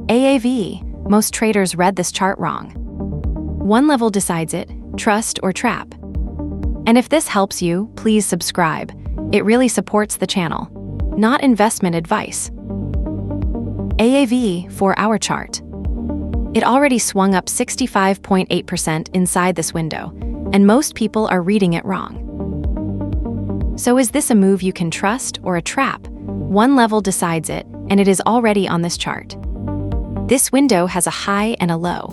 AAVE, most traders read this chart wrong. One level decides it, trust or trap. And if this helps you, please subscribe. It really supports the channel. Not investment advice. AAVE 4-hour chart. It already swung up 65.8% inside this window, and most people are reading it wrong. So is this a move you can trust or a trap? One level decides it, and it is already on this chart. This window has a high and a low.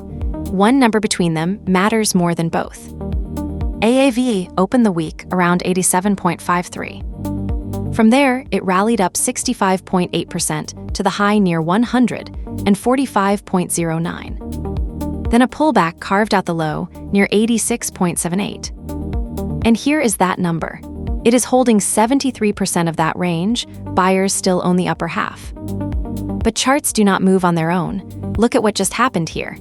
One number between them matters more than both. AAVE opened the week around 87.53. From there, it rallied up 65.8% to the high near 100 and 45.09. Then a pullback carved out the low near 86.78. And here is that number. It is holding 73% of that range. Buyers still own the upper half. But charts do not move on their own. Look at what just happened here.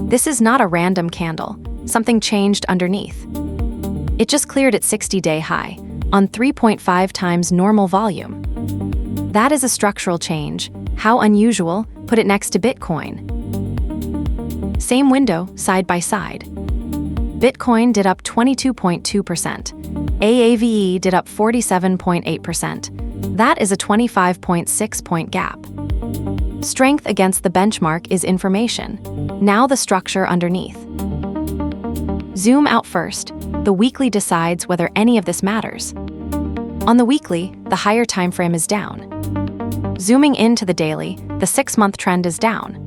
This is not a random candle. Something changed underneath. It just cleared its 60-day high on 3.5 times normal volume. That is a structural change. How unusual? Put it next to Bitcoin. Same window, side by side. Bitcoin did up 22.2%. AAVE did up 47.8%. That is a 25.6-point gap. Strength against the benchmark is information. Now the structure underneath. Zoom out first. The weekly decides whether any of this matters. On the weekly, the higher time frame is down. Zooming into the daily, the 6-month trend is down.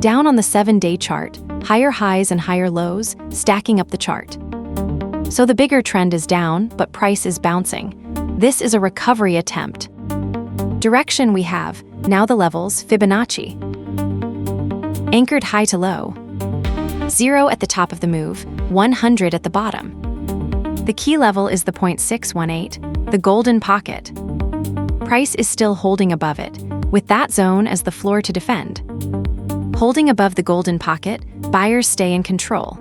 Down on the 7-day chart, higher highs and higher lows, stacking up the chart. So the bigger trend is down, but price is bouncing. This is a recovery attempt. Direction we have, now the levels, Fibonacci. Anchored high to low. 0 at the top of the move, 100 at the bottom. The key level is the 0.618, the golden pocket. Price is still holding above it, with that zone as the floor to defend. Holding above the golden pocket, buyers stay in control.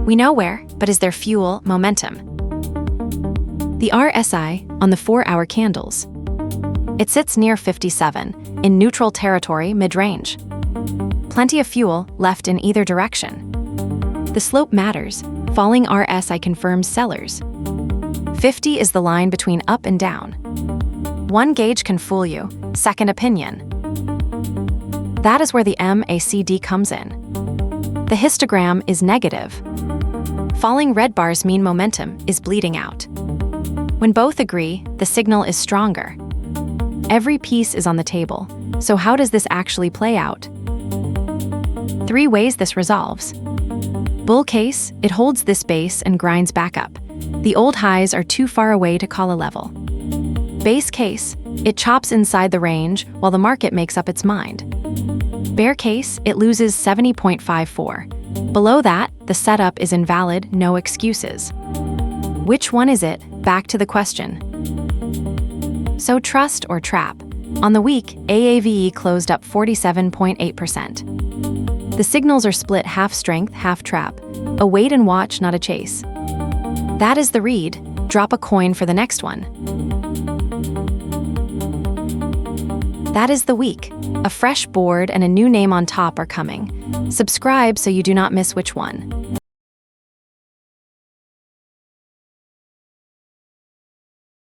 We know where, but is there fuel, momentum? The RSI on the 4-hour candles. It sits near 57, in neutral territory mid-range. Plenty of fuel left in either direction. The slope matters. Falling RSI confirms sellers. 50 is the line between up and down. One gauge can fool you, second opinion. That is where the MACD comes in. The histogram is negative. Falling red bars mean momentum is bleeding out. When both agree, the signal is stronger. Every piece is on the table. So how does this actually play out? 3 ways this resolves. Bull case, it holds this base and grinds back up. The old highs are too far away to call a level. Base case, it chops inside the range while the market makes up its mind. Bear case, it loses 70.54. Below that, the setup is invalid, no excuses. Which one is it? Back to the question. So trust or trap? On the week, AAVE closed up 47.8%. The signals are split half strength, half trap. A wait and watch, not a chase. That is the read. Drop a coin for the next one. That is the week. A fresh board and a new name on top are coming. Subscribe so you do not miss which one.